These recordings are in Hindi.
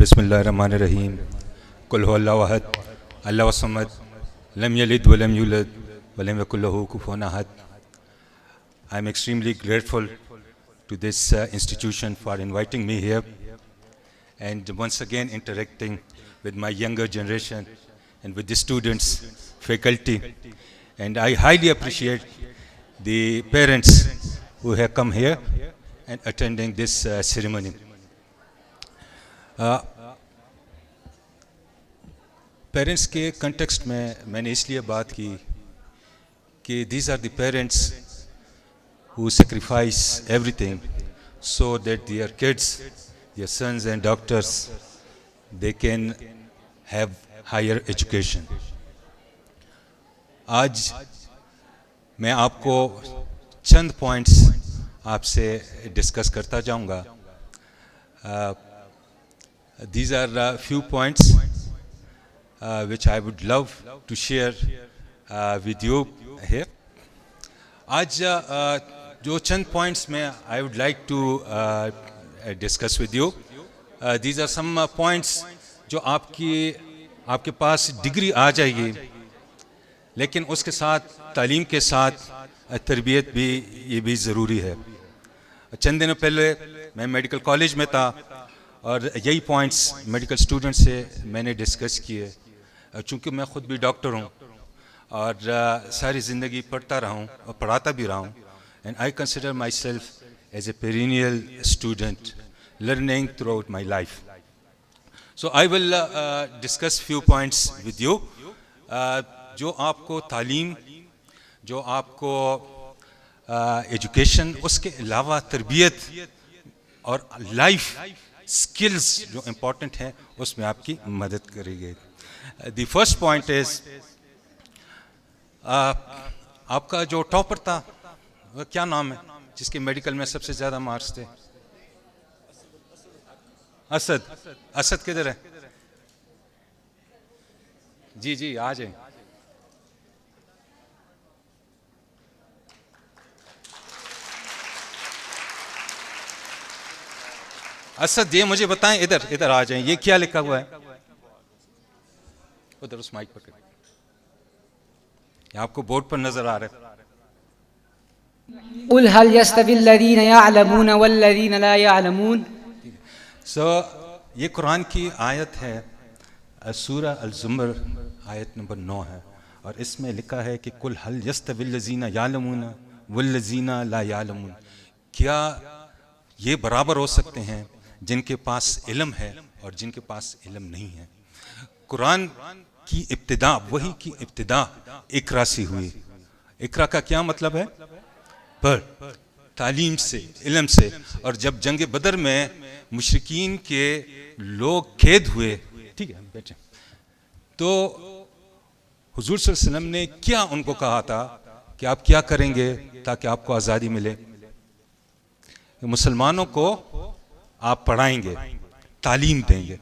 बिस्मिल्लाहिर्रहमानिर्रहीम कुल हुवल्लाहु अहद अल्लाहु समद लम यलिद वलम यूलद वलम यकुल लहू कुफुवन अहद. I am extremely grateful to this institution for inviting me here and once again interacting with my younger generation and with the students, faculty, and I highly appreciate the parents who have come here and attending this ceremony. Parents के कंटेक्स्ट में मैंने इसलिए बात की कि these are the parents who sacrifice everything so that their kids, their sons and daughters, they can have higher education. आज मैं आपको चंद पॉइंट्स आपसे डिस्कस करता जाऊंगा. These are a few points which I would love to share with you here. आज जो चंद पॉइंट्स में I would like to discuss with you. These are some points जो आपके पास डिग्री आ जाएगी, लेकिन उसके साथ तालीम के साथ तरबियत भी ये भी ज़रूरी है. चंद दिनों पहले मैं मेडिकल कॉलेज में था और यही पॉइंट्स मेडिकल स्टूडेंट से मैंने डिस्कस किए. चूँकि मैं ख़ुद भी डॉक्टर हूँ और सारी ज़िंदगी पढ़ता रहा हूँ और पढ़ाता भी रहा हूँ, and I consider myself as a perennial student learning throughout my life. So I will discuss few points with you. जो आपको तालीम, जो आपको एजुकेशन, उसके अलावा तरबियत और लाइफ स्किल्स जो इम्पोर्टेंट हैं उसमें आपकी मदद करेगी. द फर्स्ट पॉइंट इज आपका जो टॉपर था वह क्या नाम है जिसके मेडिकल में सबसे ज़्यादा मार्क्स थे? असद. असद किधर है? जी जी आ जाए. असद ये मुझे बताएं, इधर इधर आ जाएं. ये क्या लिखा हुआ है उधर उस माइक पर? आपको बोर्ड पर नजर आ रहा है. कुल हल यस्तविल्लज़ीना यअलमून वल्लज़ीना ला यअलमून. सो ये कुरान की आयत है, सूरा अल-ज़ुमर आयत नंबर 9 है, और इसमें लिखा है कि कुल हल यस्तविल्लज़ीना यअलमून वल्लज़ीना ला यअलमून. क्या ये बराबर हो सकते हैं जिनके पास इल्म है और जिनके पास इल्म नहीं है? कुरान की इब्तिदा, वही की इब्तिदा इकरा से हुई. इकरा का क्या मतलब है? पढ़, तालीम से, इल्म से. और जब जंग बदर में मुशरिकीन के लोग कैद हुए, ठीक है बैठे, तो हुजूर सल्लल्लाहु अलैहि वसल्लम ने क्या उनको कहा था कि आप क्या करेंगे ताकि आपको आज़ादी मिले? मुसलमानों को आप पढ़ाएंगे, तालीम देंगे.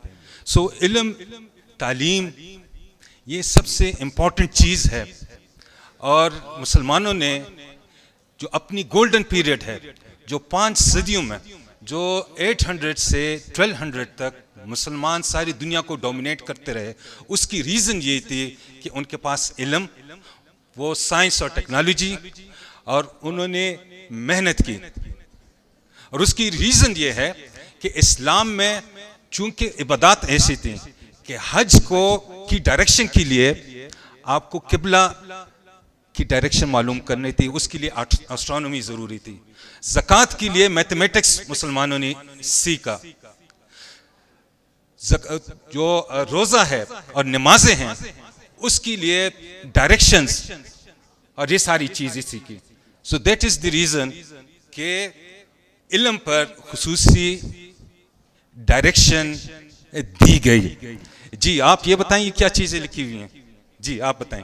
सो इल्म, तालीम ये सबसे इम्पोर्टेंट चीज़ है. और मुसलमानों ने जो अपनी गोल्डन पीरियड है, जो 5 सदियों में, जो 800 से 1200 तक मुसलमान सारी दुनिया को डोमिनेट करते रहे, उसकी रीज़न ये थी कि उनके पास इल्म, वो साइंस और टेक्नोलॉजी, और उन्होंने मेहनत की. और उसकी रीज़न ये है कि इस्लाम में चूंकि इबादत ऐसी थी कि हज की डायरेक्शन के लिए आपको किबला की डायरेक्शन मालूम करनी थी, उसके लिए एस्ट्रोनॉमी ज़रूरी थी. ज़कात के लिए मैथमेटिक्स मुसलमानों ने सीखा. जो रोज़ा है और नमाजें हैं उसके लिए डायरेक्शंस और ये सारी चीज़ें सीखी. So that is the reason कि इल्म पर खुसूसी डायरेक्शन दी गई. जी आप ये बताएं, ये क्या चीजें लिखी हुई हैं? जी आप बताएं,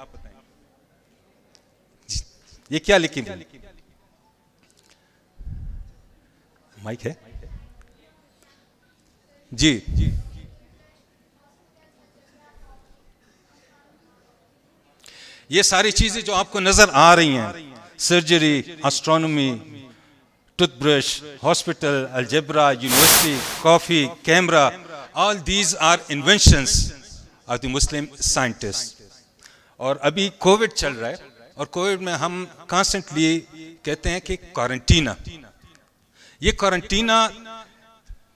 जी, ये क्या लिखी हुई? माइक है? जी ये सारी चीजें जो आपको नजर आ रही हैं, surgery, astronomy, toothbrush, hospital, algebra, university, coffee, camera, all these are inventions of the Muslim scientists. और अभी कोविड चल रहा है और कोविड में हम कॉन्स्टेंटली कहते हैं कि क्वारंटीना, ये क्वारंटीना,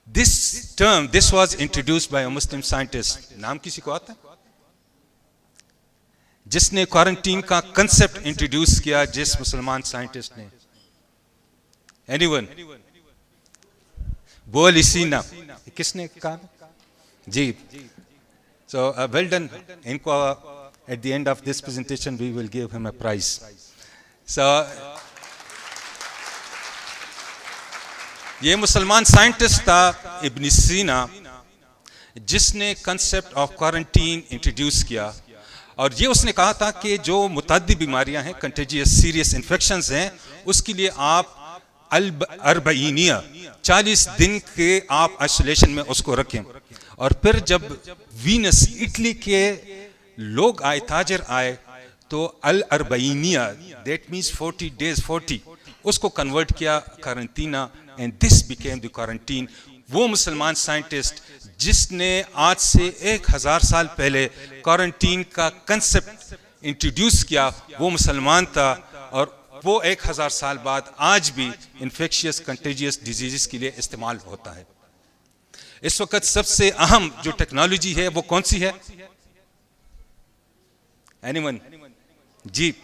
this was introduced by a Muslim scientist. नाम किसी को आता है जिसने क्वारंटीन का कंसेप्ट इंट्रोड्यूस किया? जिस मुसलमान साइंटिस्ट ने? एनीवन? बोलिसीना, किसने कहा जी? सो वेल डन इनको. At the end of this presentation, we will give him a prize. So, ये मुसलमान साइंटिस्ट था इब्न सीना जिसने कंसेप्ट ऑफ क्वारंटीन इंट्रोड्यूस किया. और ये उसने कहा था कि जो मुतअद्दी बीमारियां हैं, कंटेजियस सीरियस इन्फेक्शंस हैं, उसके लिए आप अरबईनिया 40 दिन के आप आइसोलेशन में उसको रखें. और फिर जब वीनस इटली के लोग आए, ताजर आए, तो अल अरबईनिया, दैट मीन्स 40 days 40, उसको कन्वर्ट किया क्वारंटीना, and this became the quarantine. वो मुसलमान साइंटिस्ट जिसने आज से 1000 साल पहले क्वारंटीन का कंसेप्ट इंट्रोड्यूस किया, वो मुसलमान था. और वो 1000 साल बाद आज भी इन्फेक्शियस कंटेजियस डिजीज़ के लिए इस्तेमाल होता है. इस वक्त सबसे अहम जो टेक्नोलॉजी है वो कौन सी है? एनीवन? जी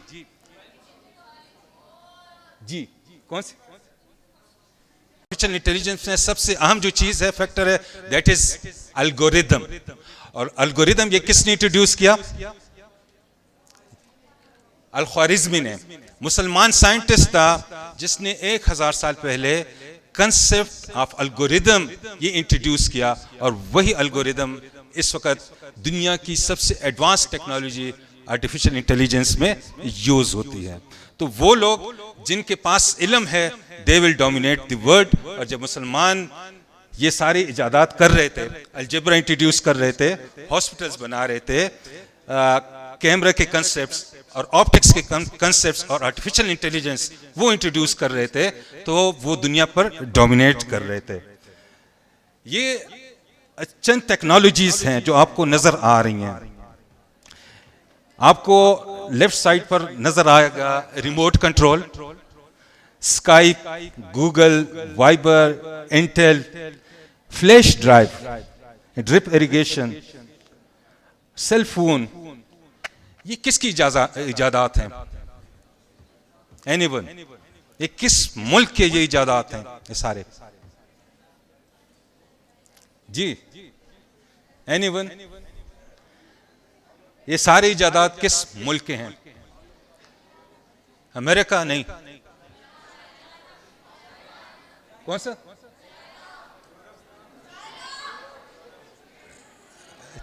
जी, कौन सी? आर्टिफिशियल इंटेलिजेंस में सबसे अहम जो चीज है, फैक्टर है, दैट इज एल्गोरिदम. और एल्गोरिदम ये किसने इंट्रोड्यूस किया? अल ख्वारिज़मी ने. मुसलमान साइंटिस्ट था जिसने 1000 साल पहले कंसेप्ट ऑफ एल्गोरिदम ये इंट्रोड्यूस किया. और वही एल्गोरिदम इस वक्त दुनिया की सबसे एडवांस टेक्नोलॉजी आर्टिफिशियल इंटेलिजेंस में यूज होती है. तो वो लोग जिनके पास इल्म है, they will dominate the world. और जब मुसलमान ये सारी इजादात कर रहे थे, अलजेब्रा इंट्रोड्यूस कर रहे थे, हॉस्पिटल्स बना रहे थे, कैमरा के कंसेप्ट्स और ऑप्टिक्स के कंसेप्ट्स और आर्टिफिशियल इंटेलिजेंस वो इंट्रोड्यूस कर रहे थे, तो वो दुनिया पर डोमिनेट कर रहे थे. ये चंद टेक्नोलॉजीज हैं जो आपको नजर आ रही हैं. आपको लेफ्ट साइड पर नजर आएगा remote control, Skype, Google, Viber, Intel, flash drive, drip irrigation, cell phone. ये किसकी इजादात हैं? एनीवन? ये किस मुल्क के ये इजादात हैं? ये सारे जी, एनीवन? ये सारी इजादात किस मुल्क के हैं? अमेरिका? नहीं. कौन सा?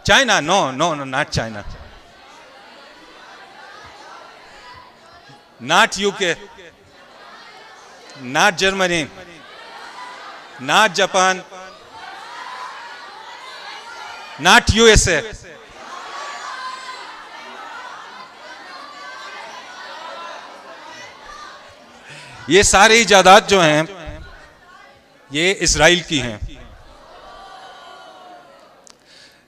China? No no no, not China, not UK, not Germany, not Japan, not USA. ये सारी इजादात जो हैं ये इजराइल की हैं.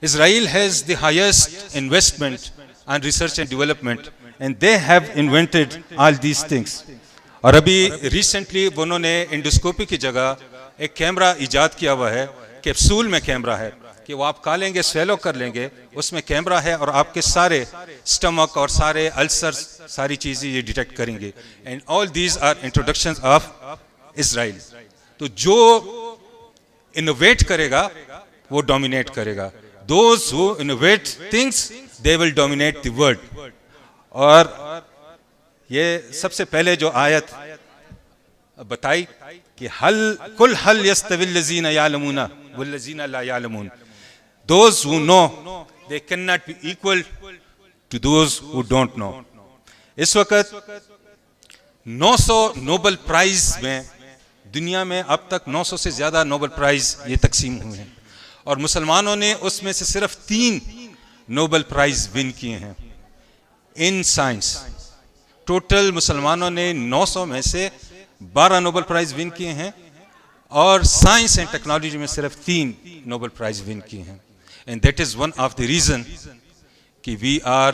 Israel has the highest investment on research and development, and they have invented all these things. और अभी रिसेंटली उन्होंने एंडोस्कोपी की जगह एक कैमरा इजाद किया हुआ है, कैप्सूल में कैमरा है कि वो आप खा लेंगे, स्वेलो कर लेंगे, उसमें कैमरा है और आपके सारे स्टमक और सारे अल्सर्स, सारी चीज़ें ये डिटेक्ट करेंगे. And all these are introductions of Israel. तो जो इनोवेट करेगा वो डोमिनेट करेगा. Those who innovate things, they will dominate the world. और ये सबसे पहले जो आयत बताई कि कुल हल यस्तविल लज़ीना यालमूना वल लज़ीना ला यालमून. Those who know, they cannot be equal to those who don't know. इस वक्त 900 नोबेल प्राइज में, दुनिया में अब तक 900 से ज्यादा नोबेल प्राइज ये तकसीम हुए हैं, और मुसलमानों ने उसमें से सिर्फ 3 नोबेल प्राइज विन किए हैं इन साइंस. टोटल मुसलमानों ने 900 में से 12 नोबेल प्राइज विन किए हैं, और साइंस एंड टेक्नोलॉजी में सिर्फ 3 नोबेल प्राइज विन किए हैं। And that is one of the reason कि we are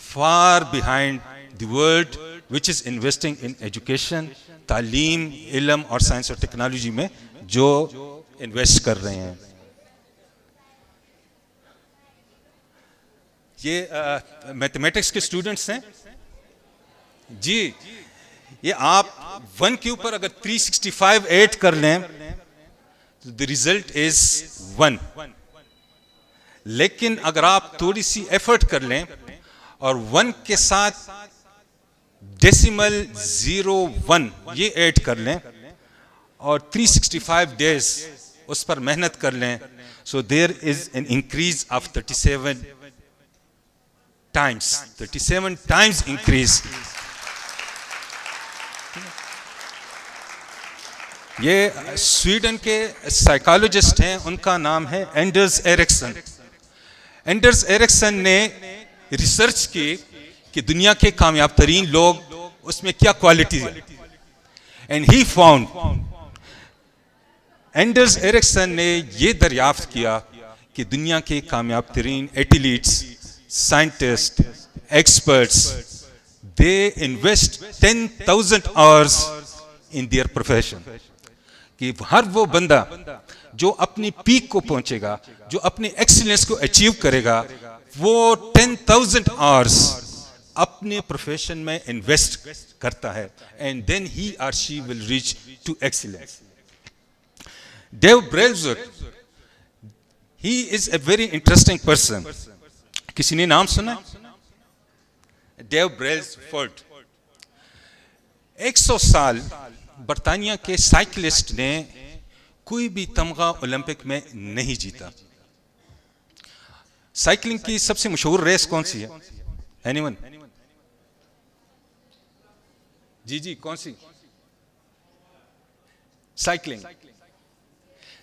far behind the world which is investing in education, तालीम, इल्म और साइंस और टेक्नोलॉजी में जो इन्वेस्ट कर रहे हैं। ये मैथमेटिक्स के स्टूडेंट्स हैं जी। ये आप 1 के ऊपर अगर 365 ऐड कर लें तो द रिजल्ट इज 1। लेकिन अगर आप थोड़ी सी एफर्ट कर लें और 1 के साथ डेसिमल 01 ये ऐड कर लें और 365 डेज उस पर मेहनत कर लें, so there is an increase of 37 times increase. ये स्वीडन के साइकोलॉजिस्ट हैं, उनका नाम है एंडर्स एरिक्सन। एंडर्स एरिक्सन ने रिसर्च की कि दुनिया के कामयाब तरीन लोग उसमें क्या क्वालिटी है, and he found, Anders Ericsson ने ये दरियाफ्त किया कि दुनिया के कामयाब तरीन athletes, scientist, experts, they invest 10,000 hours in their profession. कि हर वो बंदा जो अपनी पीक को पहुंचेगा, जो अपने एक्सीलेंस को अचीव करेगा, वो 10,000 आवर्स अपने प्रोफेशन में इन्वेस्ट करता है, एंड देन ही और she will reach to excellence. Dave Brailsworth, he is a very interesting person. किसी ने नाम सुना? डेव ब्रेल्सवर्थ 100 साल बर्तानिया के साइकिलिस्ट ने कोई भी तमगा ओलंपिक में नहीं जीता। साइकिलिंग की सबसे मशहूर रेस कौन सी है? एनीवन? जी कौन सी?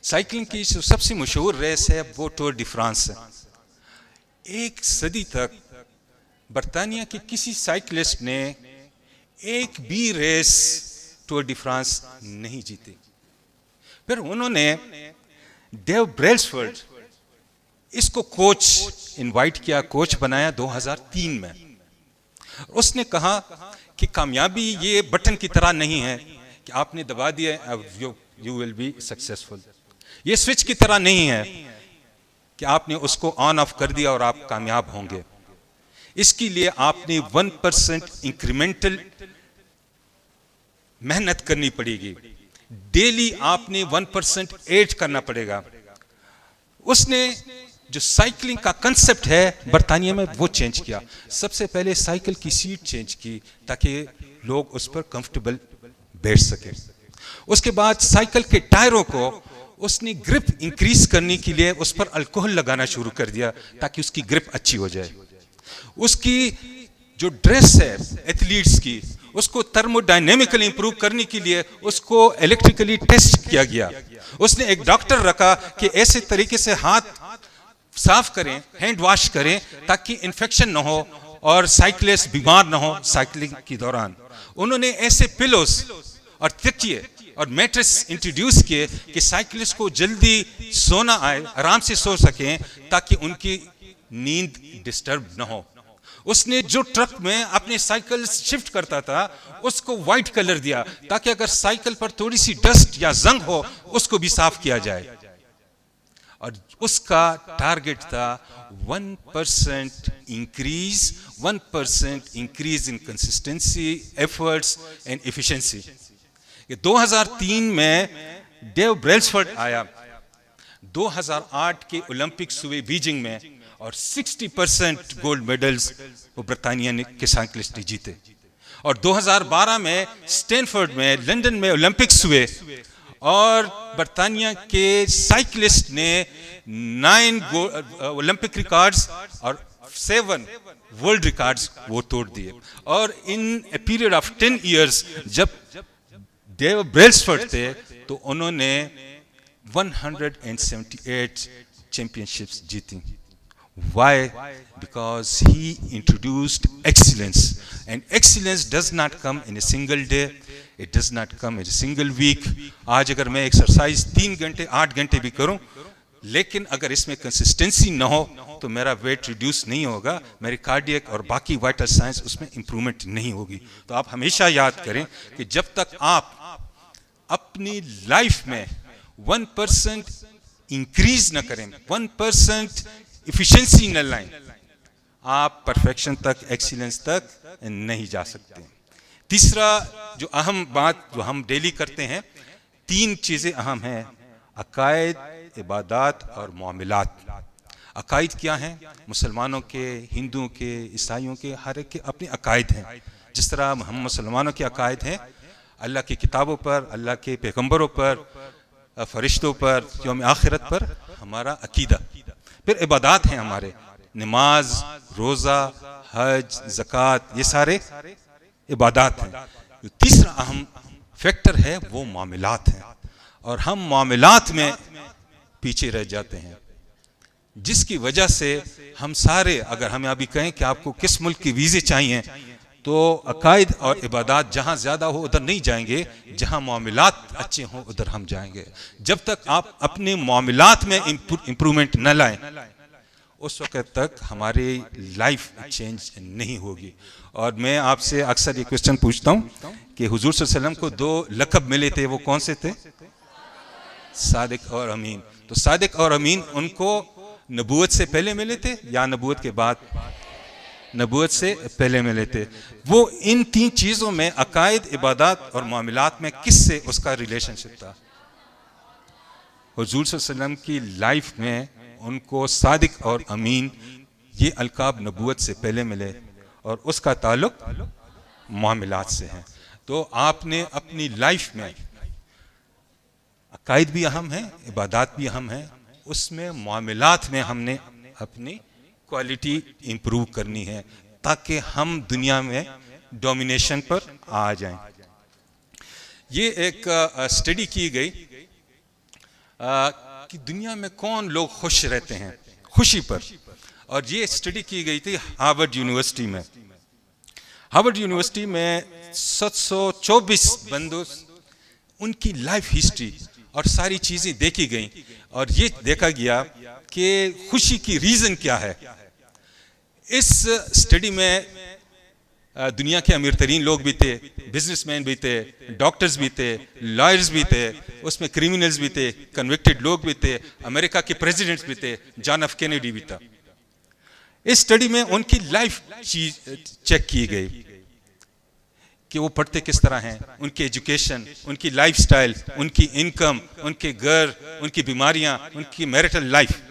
साइकिलिंग की जो सबसे मशहूर रेस है वो टूर डी फ्रांस है। 1 सदी तक बर्तानिया के किसी साइकिलिस्ट ने एक भी रेस टूर डी फ्रांस नहीं जीती। फिर उन्होंने डेव ब्रेल्सवर्थ इसको कोच इनवाइट किया, कोच बनाया 2003 में। उसने कहा कि कामयाबी ये बटन की तरह नहीं है कि आपने दबा दिया यू विल बी सक्सेसफुल। ये स्विच की तरह नहीं है कि आपने उसको ऑन ऑफ कर दिया और आप कामयाब होंगे। इसके लिए आपने 1% इंक्रीमेंटल मेहनत करनी पड़ेगी, डेली आपने 1% ऐड करना पड़ेगा। उसने जो साइकिलिंग का कंसेप्ट है बर्तानिया में वो चेंज किया। सबसे पहले साइकिल की सीट चेंज की ताकि लोग उस पर कंफर्टेबल बैठ सके। उसके बाद साइकिल के टायरों को उसने ग्रिप इंक्रीज करने के लिए उस पर अल्कोहल लगाना शुरू कर दिया ताकि उसकी ग्रिप अच्छी हो जाए। उसकी जो ड्रेस है एथलीट्स की, उसको थर्मोडायनेमिकली इंप्रूव करने के लिए उसको इलेक्ट्रिकली टेस्ट किया गया। उसने एक डॉक्टर रखा कि ऐसे तरीके से हाथ साफ करें, हैंड वॉश करें ताकि इन्फेक्शन ना हो और साइकिलिस्ट बीमार ना हो साइकिलिंग के दौरान। उन्होंने ऐसे पिलोस और तकिए और मैट्रेस इंट्रोड्यूस किए कि साइकिलिस्ट को जल्दी सोना आए, आराम से सो सकें ताकि उनकी नींद डिस्टर्ब ना हो। उसने जो ट्रक में अपने साइकिल शिफ्ट करता था उसको व्हाइट कलर दिया ताकि अगर साइकिल पर थोड़ी सी डस्ट या जंग हो उसको भी साफ किया जाए। और उसका टारगेट था 1% increase in consistency, efforts and efficiency. 2003 में डेव ब्रेल्सवर्थ आया। 2008 के ओलंपिक्स हुए बीजिंग में और 60% गोल्ड मेडल्स वो ब्रिटानिया के साइकिलिस्ट ने जीते। और 2012 में स्टैनफोर्ड में, लंदन में ओलंपिक्स हुए और बर्तानिया के साइकिलिस्ट ने 9 ओलंपिक रिकॉर्ड्स और 7 वर्ल्ड रिकॉर्ड्स वो तोड़ दिए। और इन ए पीरियड ऑफ 10 इयर्स जब डेव ब्रेल्सवर्थ थे तो उन्होंने 178 चैंपियनशिप्स जीती। Why? Because he introduced excellence, and excellence does not come in a single day, it does not come in a single week. आज अगर मैं एक्सरसाइज 3 घंटे 8 घंटे भी करूं, लेकिन अगर इसमें कंसिस्टेंसी ना हो तो मेरा वेट रिड्यूस नहीं होगा, मेरी कार्डियक और बाकी वाइटल साइंस उसमें इंप्रूवमेंट नहीं होगी। तो आप हमेशा याद करें कि जब तक आप अपनी लाइफ में 1% इंक्रीज न करें, 1% इफिशिएंसी न लाएं, आप परफेक्शन तक, एक्सीलेंस तक नहीं जा सकते। तीसरा जो अहम बात जो हम डेली करते हैं, 3 चीजें अहम हैं, अकायद, इबादत और मामलात। अकायद क्या हैं? मुसलमानों के, हिंदुओं के, ईसाइयों के, हर एक के अपने अकायद हैं। जिस तरह हम मुसलमानों के अकायद हैं अल्लाह की किताबों पर, अल्लाह के पैगंबरों पर, फरिश्तों पर, यौम आखिरत पर हमारा अकीदा। फिर इबादत हैं हमारे, नमाज, रोज़ा, हज, ज़कात, ये सारे इबादत हैं। जो तीसरा अहम फैक्टर है वो मामलात हैं, और हम मामलात में पीछे रह जाते हैं, जिसकी वजह से हम सारे, अगर हमें अभी कहें कि आपको किस मुल्क की वीज़े चाहिए, तो अकायद और इबादत जहाँ ज़्यादा हो उधर नहीं जाएंगे, जहाँ मामलात अच्छे हों उधर हम जाएंगे। जब तक आप अपने मामलात में इम्प्रूवमेंट न लाएं, उस वक्त तक हमारी लाइफ चेंज नहीं होगी। और मैं आपसे अक्सर ये क्वेश्चन पूछता हूँ कि हुजूर सल्लल्लाहु अलैहि वसल्लम को 2 लक़ब मिले थे, वो कौन से थे? सादिक और अमीन। तो सादिक और अमीन उनको नबूवत से पहले मिले थे या नबूवत के बाद? नबूवत से पहले मिले थे। वो इन 3 चीज़ों में, अकायद, इबादत और मामलात में, किससे उसका रिलेशनशिप था? हुजूर सल्लल्लाहु अलैहि वसल्लम की लाइफ में उनको सादिक और अमीन ये अलकाब नबूवत से पहले मिले, और उसका ताल्लुक मामलात से है। तो आपने अपनी लाइफ में, अकायद भी अहम है, इबादत भी अहम है, उसमें मामलात में हमने अपनी क्वालिटी इंप्रूव करनी है, ताकि हम दुनिया में डोमिनेशन पर आ जाएं। ये एक स्टडी की गई कि दुनिया में कौन लोग खुश रहते हैं, खुशी पर, और ये स्टडी की गई थी हार्वर्ड यूनिवर्सिटी में। हार्वर्ड यूनिवर्सिटी में 724 बंदों, उनकी लाइफ हिस्ट्री और सारी चीज़ें देखी गई, और ये देखा गया कि खुशी की रीज़न क्या है। इस स्टडी में दुनिया के अमीर तरीन लोग भी थे, बिजनेसमैन भी थे, डॉक्टर्स भी थे, लॉयर्स भी थे, उसमें क्रिमिनल्स भी थे, कन्विक्टेड लोग भी थे, अमेरिका के प्रेसिडेंट्स भी थे, जॉन एफ कैनेडी भी था। इस स्टडी में उनकी लाइफ चेक की गई कि वो पढ़ते किस तरह हैं, उनकी एजुकेशन, उनकी लाइफस्टाइल, उनकी इनकम, उनके घर, उनकी बीमारियां, उनकी मैरिटल लाइफ।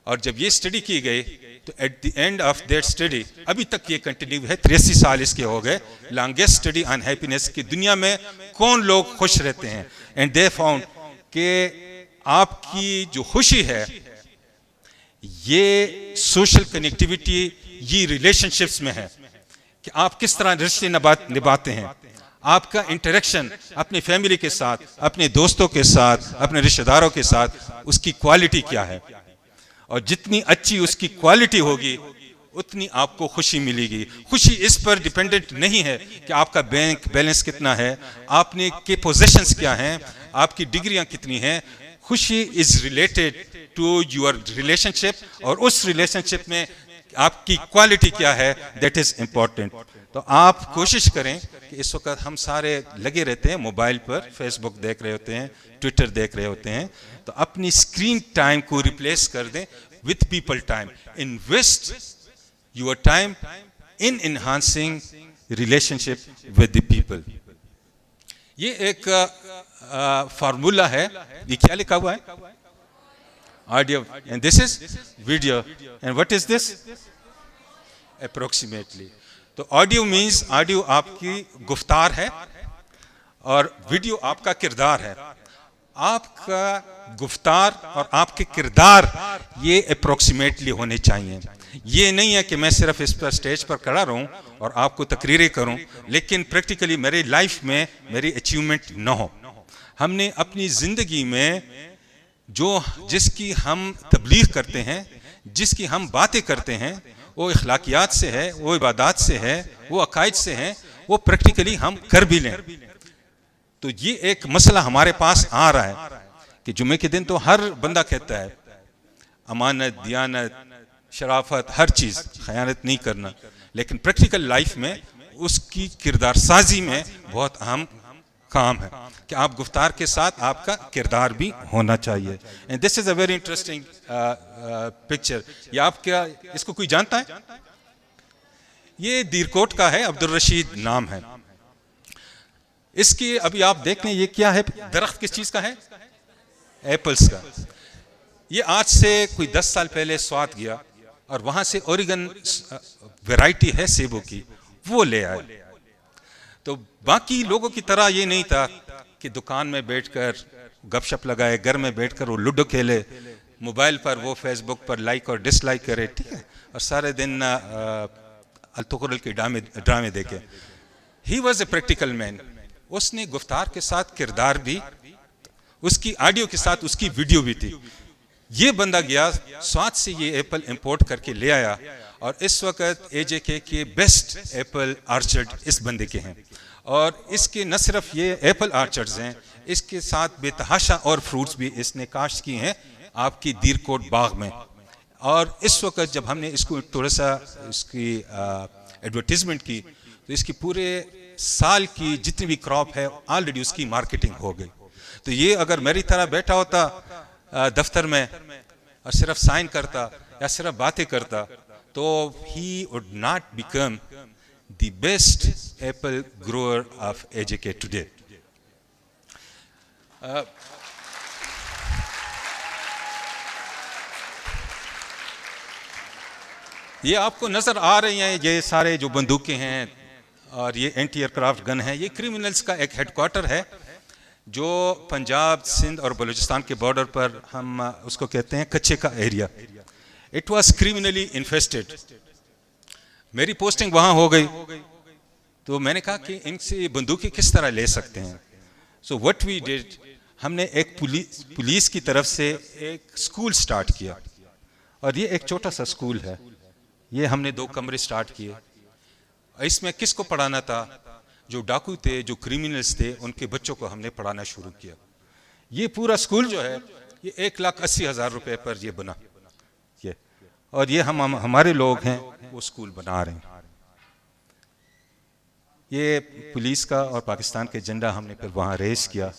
और जब ये स्टडी की गई तो at the end of that study, अभी तक ये कंटिन्यू है, 83 साल इसके हो गए, लॉन्गेस्ट स्टडी ऑन हैप्पीनेस की दुनिया में कौन लोग खुश रहते हैं। एंड दे फाउंड कि आपकी जो खुशी है ये सोशल कनेक्टिविटी, ये रिलेशनशिप्स में है कि आप किस तरह रिश्ते निभाते हैं, आपका इंटरेक्शन अपनी फैमिली के साथ, अपने दोस्तों के साथ, अपने रिश्तेदारों के साथ, उसकी क्वालिटी क्या है। और जितनी अच्छी उसकी क्वालिटी होगी उतनी आपको खुशी मिलेगी। खुशी इस पर डिपेंडेंट नहीं है कि आपका बैंक बैलेंस कितना है, आपने के पोजीशंस क्या हैं, आपकी डिग्रियां कितनी हैं। खुशी is related to your relationship, और उस रिलेशनशिप में आपकी क्वालिटी क्या है, दैट इज इंपॉर्टेंट। तो आप कोशिश करें कि इस वक्त हम सारे लगे रहते हैं मोबाइल पर, फेसबुक देख रहे होते हैं, ट्विटर देख रहे होते हैं, तो अपनी स्क्रीन टाइम को रिप्लेस कर दें with people time. Invest your time in enhancing relationship with the people. ये एक फार्मूला है, ये क्या लिखा हुआ है? Audio, and this is video, and what is this? Approximately. तो ऑडियो मीन्स, ऑडियो आपकी गुफ्तार है और वीडियो आपका किरदार है। आपका गुफ्तार और आपके किरदार ये अप्रोक्सीमेटली होने चाहिए। ये नहीं है कि मैं सिर्फ इस पर स्टेज पर खड़ा रहूं और आपको तकरीरें करूं, लेकिन प्रैक्टिकली मेरी लाइफ में मेरी अचीवमेंट न हो। हमने अपनी ज़िंदगी में जो जिसकी हम तबलीग करते हैं, जिसकी हम बातें करते हैं वो अखलाकियात से है, वो इबादत से है, वो अकायद से है, वो प्रैक्टिकली हम कर भी लें। तो ये एक मसला हमारे पास आ रहा है कि जुम्मे के दिन तो हर बंदा कहता है अमानत, दियानत, शराफत, हर चीज़, खयानत नहीं करना, लेकिन प्रैक्टिकल लाइफ में उसकी किरदार साजी में बहुत अहम काम है कि आप गुफ्तार के साथ आपका किरदार भी होना चाहिए। And this is a very interesting picture. ये आप क्या इसको कोई जानता है? ये दीरकोट का है, अब्दुल रशीद नाम है इसकी। अभी आप देख लें ये क्या है, दरख्त किस चीज का है? एप्पल्स का। ये आज से कोई 10 साल पहले स्वात गया और वहां से ओरिगन वैरायटी है सेबों की, वो ले आए। तो बाकी लोगों की तरह ये नहीं था कि दुकान में बैठकर गपशप लगाए, घर में बैठकर वो लूडो खेले, मोबाइल पर वो फेसबुक पर लाइक और डिसलाइक करे, ठीक है, और सारे दिन अलतुकुरल के ड्रामे देखे। He was a practical man. उसने गुफ्तार के साथ किरदार भी, उसकी ऑडियो के साथ उसकी वीडियो भी थी। ये बंदा गया स्वात से ये एप्पल इंपोर्ट करके ले आया और इस वक्त एजेके के बेस्ट एप्पल आर्चर्ड इस बंदे के हैं। और इसके न सिर्फ ये एप्पल आर्चर्ड्स हैं, इसके साथ बेतहाशा और फ्रूट्स भी इसने काश्त की हैं आपकी दीरकोट बाग में। और इस वक्त जब हमने इसको थोड़ा सा इसकी एडवर्टीजमेंट की तो इसकी पूरे साल की जितनी भी क्रॉप है ऑलरेडी उसकी मार्केटिंग हो गई। तो ये अगर मेरी तरह बैठा होता दफ्तर में और सिर्फ साइन करता या सिर्फ बातें करता तो he would not become the best Apple grower of AJK today. ये आपको नजर आ रही हैं, ये सारे जो बंदूकें हैं और ये एंटी एयरक्राफ्ट गन है, ये क्रिमिनल्स का एक हेडक्वार्टर है जो पंजाब, सिंध और बलूचिस्तान के बॉर्डर पर हम उसको कहते हैं कच्चे का area. It was criminally infested. मेरी पोस्टिंग वहां हो गई तो मैंने कहा कि इनसे बंदूकें किस तरह ले सकते हैं। सो व्हाट वी डिड, हमने एक पुलिस की तरफ से एक स्कूल स्टार्ट किया और ये एक छोटा सा स्कूल है। ये हमने 2 कमरे स्टार्ट किए। इसमें किसको पढ़ाना था? जो डाकू थे, जो क्रिमिनल्स थे, उनके बच्चों को हमने पढ़ाना शुरू किया। ये पूरा स्कूल जो है ये 1,80,000 रुपए पर ये बना ये, और ये हमारे लोग हैं वो स्कूल बना रहे हैं। ये पुलिस का और पाकिस्तान के झंडा हमने फिर वहाँ रेस किया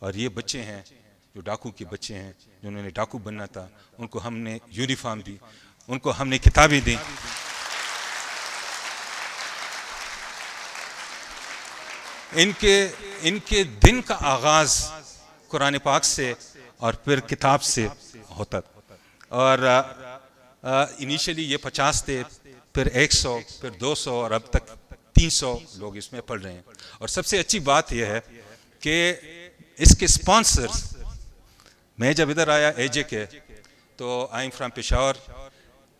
और ये बच्चे हैं जो डाकू के बच्चे हैं जिन्होंने डाकू बनना था, उनको हमने यूनिफॉर्म दी, उनको हमने किताबें दी। इनके दिन का आगाज कुरान पाक से और फिर किताब से होता और इनिशियली ये 50 थे, फिर 100, फिर 200 और अब तक 300 लोग इसमें पढ़ रहे हैं। और सबसे अच्छी बात यह है कि इसके स्पॉन्सर्स, मैं जब इधर आया एजे के तो आई एम फ्रॉम पेशावर,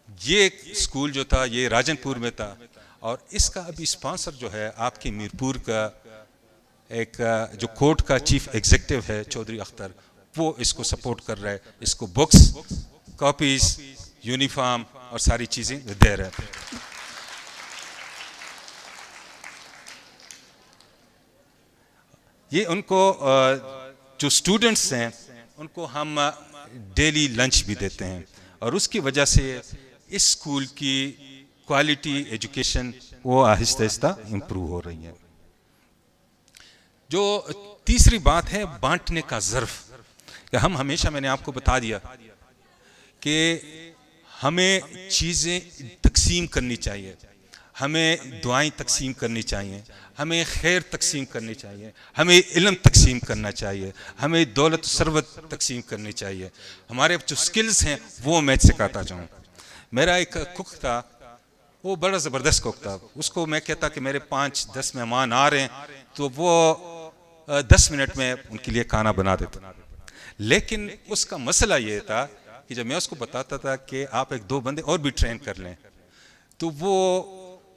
ये स्कूल जो था ये राजनपुर में था और इसका अभी स्पॉन्सर जो है आपके मीरपुर का एक जो कोर्ट का चीफ एग्जीक्यूटिव है चौधरी अख्तर, वो इसको सपोर्ट कर रहा है। इसको बुक्स, कॉपीज, यूनिफॉर्म और सारी चीज़ें दे रहा है। ये उनको जो स्टूडेंट्स हैं उनको हम डेली लंच भी देते हैं और उसकी वजह से इस स्कूल की क्वालिटी एजुकेशन वो आहिस्ता आहिस्ता इम्प्रूव हो रही है। जो तीसरी बात है बांटने का ज़र्फ, कि हम हमेशा, मैंने आपको बता दिया कि हमें चीज़ें तकसीम करनी चाहिए, हमें दुआएं तकसीम करनी चाहिए, हमें खैर तकसीम करनी चाहिए, हमें इल्म तकसीम करना चाहिए, हमें दौलत सरवत तकसीम करनी चाहिए। हमारे जो स्किल्स हैं वो मैं सिखाता जाऊँ। मेरा एक कुक था, वो बड़ा ज़बरदस्त कुक था। उसको मैं कहता कि मेरे 5-10 मेहमान आ रहे हैं तो वो 10 मिनट में उनके लिए खाना बना देता। लेकिन उसका मसला ये था कि जब मैं उसको बताता था कि आप 1-2 बंदे और भी ट्रेन कर लें, तो वो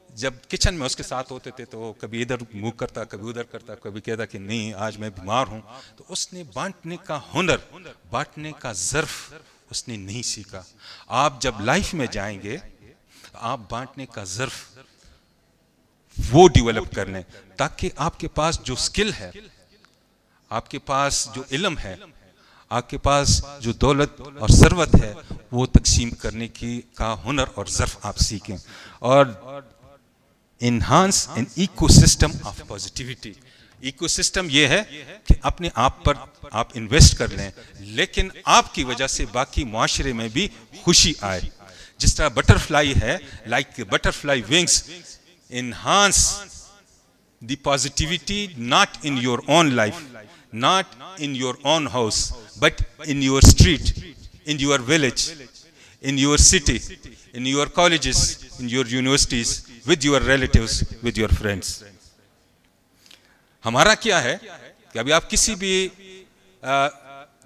जब किचन में उसके साथ होते थे तो कभी इधर मुँह करता, कभी उधर करता, कभी कहता कि नहीं आज मैं बीमार हूँ। तो उसने बांटने का हुनर, बांटने का ज़र्फ उसने नहीं सीखा। आप जब लाइफ में जाएंगे तो आप बांटने का ज़र्फ वो डेवलप कर लें, ताकि आपके पास जो स्किल है, आपके पास जो इल्म है, आपके पास जो दौलत और सरवत है, वो तकसीम करने की का हुनर और ज़र्फ आप सीखें। और enhance an ecosystem of positivity. Ecosystem ये है कि अपने आप पर आप इन्वेस्ट कर लें, लेकिन आपकी वजह से बाकी माशरे में भी खुशी आए। जिस तरह बटरफ्लाई है, like butterfly wings enhance the positivity not in your own life, not in your own house, but in your street, in your village, in your city, in your colleges, in your universities, with your relatives, with your friends. हमारा क्या है कि अभी आप किसी भी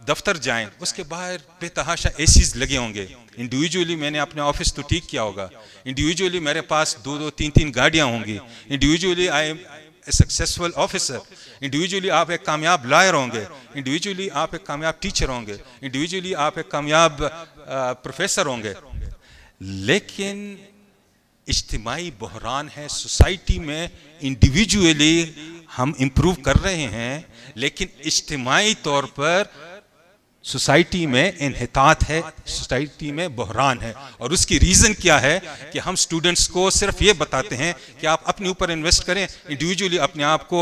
दफ्तर जाएं, उसके बाहर बेतहाशा एसीज लगे होंगे। इंडिविजुअली मैंने अपने ऑफिस तो ठीक किया होगा, इंडिविजुअली मेरे पास 2-2, 3-3 गाड़ियां होंगी, individually I am a successful officer, individually आप एक कामयाब लॉयर होंगे, इंडिविजुअली आप एक कामयाब टीचर होंगे, इंडिविजुअली आप एक कामयाब प्रोफेसर होंगे। लेकिन इज्तिमाई बहरान है सोसाइटी में। इंडिविजुअली हम इम्प्रूव कर रहे हैं, लेकिन इज्तिमाई तौर पर सोसाइटी में इन्हितात है, सोसाइटी में बहरान है। और उसकी रीज़न क्या है कि हम स्टूडेंट्स को सिर्फ ये बताते हैं कि आप अपने ऊपर इन्वेस्ट करें, इंडिविजुअली अपने आप को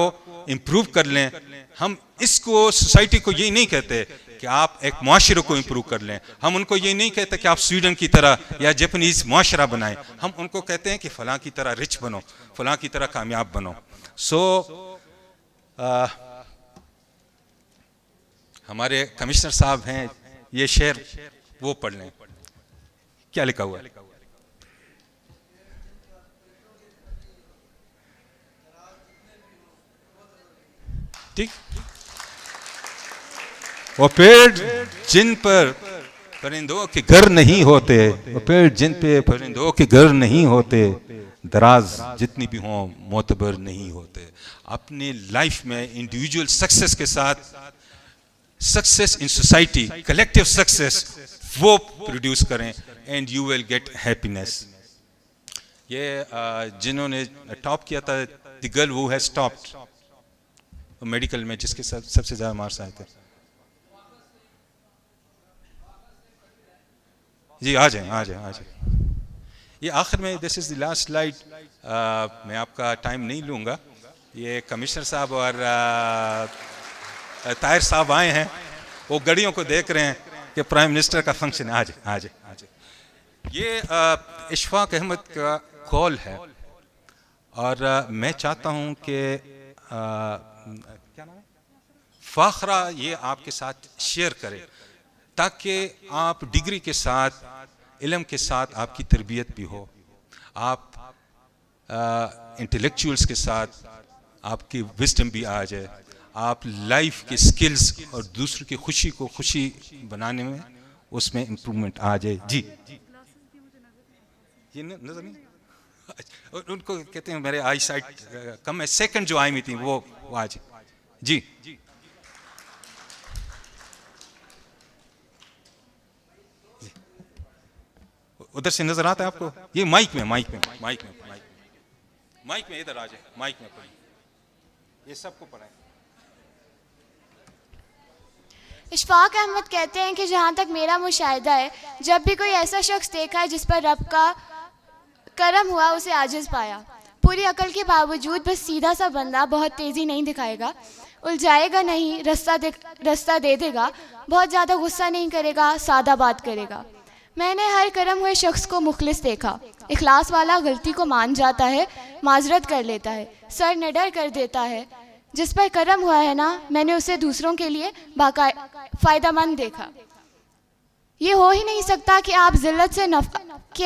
इम्प्रूव कर लें। हम इसको सोसाइटी को ये नहीं कहते कि आप एक माशरे को इम्प्रूव कर लें, हम उनको ये नहीं कहते कि आप स्वीडन की तरह या जापानीज माशरा बनाएं, हम उनको कहते हैं कि फ़लाँ की तरह रिच बनो, फ़लाँ की तरह कामयाब बनो। हमारे कमिश्नर साहब हैं, ये शेर वो पढ़ लें, क्या लिखा हुआ है? ठीक। वो पेड़ जिन पर परिंदों के घर नहीं होते, वो पेड़ जिन पे परिंदों के घर नहीं होते, दराज जितनी भी हों मोतबर नहीं होते। अपने लाइफ में इंडिविजुअल सक्सेस के साथ success in society, collective success, वो प्रोड्यूस करें and you will get happiness. ये जिन्होंने टॉप किया था, the girl who has topped medical में, जिसके सबसे ज़्यादा मार्क्स आए थे। जी आ जाए, आ जाए, आ जाए। ये आखिर में, this is the last slide, मैं आपका टाइम नहीं लूँगा। ये कमिश्नर साहब और ताहिर साहब आए हैं, वो गड़ियों को देख रहे हैं कि प्राइम मिनिस्टर का फंक्शन है। आज आज आज ये इशफाक अहमद का कॉल है, और मैं चाहता हूं कि क्या नाम है, फाखरा ये आपके साथ शेयर करे, ताकि आप डिग्री के साथ, इल्म के साथ आपकी तरबियत भी हो, आप इंटेलेक्चुअल्स के साथ आपकी विजडम भी आ जाए, आप लाइफ के स्किल्स और दूसरों की खुशी को खुशी बनाने में उसमें इम्प्रूवमेंट आ जाए। जी ये नजर नहीं, और उनको कहते हैं मेरे आई साइट कम है, सेकंड जो आई में थी वो आज। जी उधर से नजर आता है आपको? ये माइक में, माइक में, माइक में, माइक में इधर आ जाए, माइक में पढ़िए, ये सबको पढ़ाएं। इशफाक अहमद कहते हैं कि जहाँ तक मेरा मुशाहिदा है, जब भी कोई ऐसा शख्स देखा है जिस पर रब का करम हुआ, उसे आजिज़ पाया। पूरी अकल के बावजूद बस सीधा सा बंदा बहुत तेज़ी नहीं दिखाएगा, उलझाएगा नहीं, रास्ता दे देगा, बहुत ज़्यादा गुस्सा नहीं करेगा, सादा बात करेगा। मैंने हर करम हुए शख्स को मुखलिस देखा। इखलास वाला गलती को मान जाता है, माजरत कर लेता है, सर निडर कर देता है। जिस पर करम हुआ है ना, मैंने उसे दूसरों के लिए फ़ायदेमंद देखा। ये हो ही नहीं सकता कि आप ज़िल्लत से कि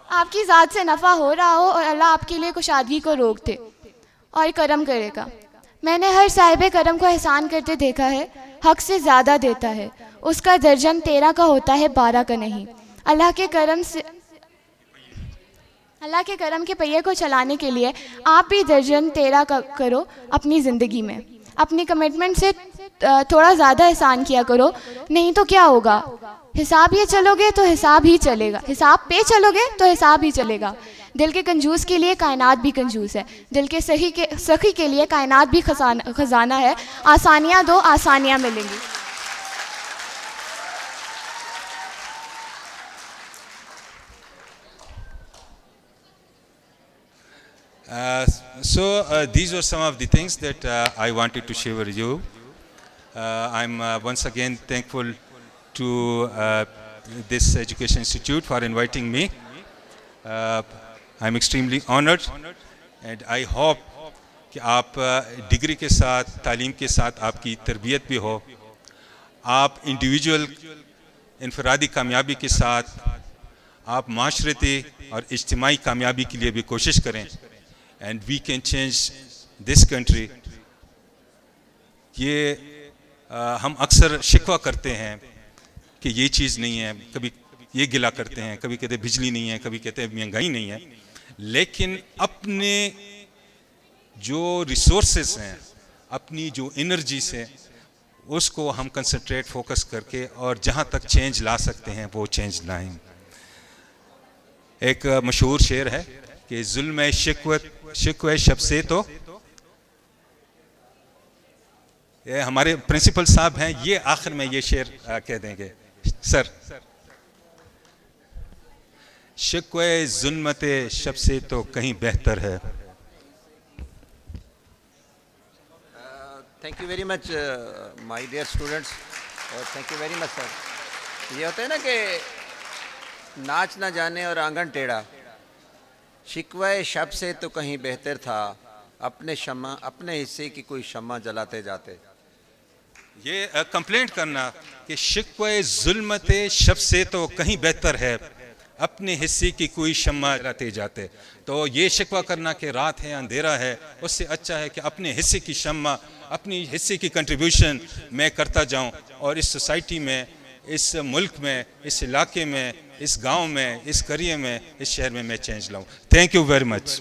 आपकी ज़ात से नफ़ा हो रहा हो और अल्लाह आपके लिए कुशादगी को रोक दे और करम करेगा। मैंने हर साहिब करम को एहसान करते देखा है, हक से ज़्यादा देता है, उसका दर्जन 13 का होता है, 12 का नहीं। अल्लाह के करम के पहिए को चलाने के लिए आप भी दर्जन 13 का करो अपनी ज़िंदगी में। अपनी कमिटमेंट से थोड़ा ज़्यादा एहसान किया करो, नहीं तो क्या होगा, हिसाब ये चलोगे तो हिसाब ही चलेगा, हिसाब पे चलोगे तो हिसाब ही चलेगा। दिल के कंजूस के लिए कायनात भी कंजूस है, दिल के सखी के लिए कायनात भी खजाना है। आसानियाँ दो, आसानियाँ मिलेंगी। These were some of the things that I wanted to share with you. I'm once again thankful to this Education Institute for inviting me. I'm extremely honored and I hope कि आप डिग्री के साथ, तालीम के साथ आपकी तरबियत भी हो, आप इंडिविजुअल इनफरादी कामयाबी के साथ आप माशरती और इज्तिमाई कामयाबी के लिए भी कोशिश करें and we can change this country. ये हम अक्सर शिकवा करते हैं कि ये चीज़ नहीं है, कभी ये गिला करते हैं, कभी कहते हैं बिजली नहीं है, कभी कहते हैं महंगाई नहीं है, लेकिन अपने जो रिसोर्सेस हैं, अपनी जो एनर्जी से उसको हम कंसंट्रेट फोकस करके और जहाँ तक चेंज ला सकते हैं वो चेंज लाएं। एक मशहूर शेर है कि जुल्म शिकवे शब से तो, ये हमारे प्रिंसिपल साहब हैं, ये आखिर में ये शेर कह देंगे। सर, शिकवे जुल्मते शब से तो कहीं बेहतर है। Thank you very much my dear students, और thank you very much sir. ये होता है ना कि नाच ना जाने और आंगन टेढ़ा, शिकवे शब से तो कहीं बेहतर था, अपने हिस्से की कोई शम्मा जलाते जाते। ये कंप्लेंट करना कि शिकवे जुल्मते शब से तो कहीं बेहतर है, अपने हिस्से की कोई शम्मा जलाते जाते, तो ये शिकवा करना कि रात है अंधेरा है, उससे अच्छा है कि अपने हिस्से की शम्मा, अपनी हिस्से की कंट्रीब्यूशन मैं करता जाऊं और इस सोसाइटी में, इस मुल्क में, इस इलाके में, इस गांव में, इस करियर में, इस शहर में मैं चेंज लाऊं। Thank you very much.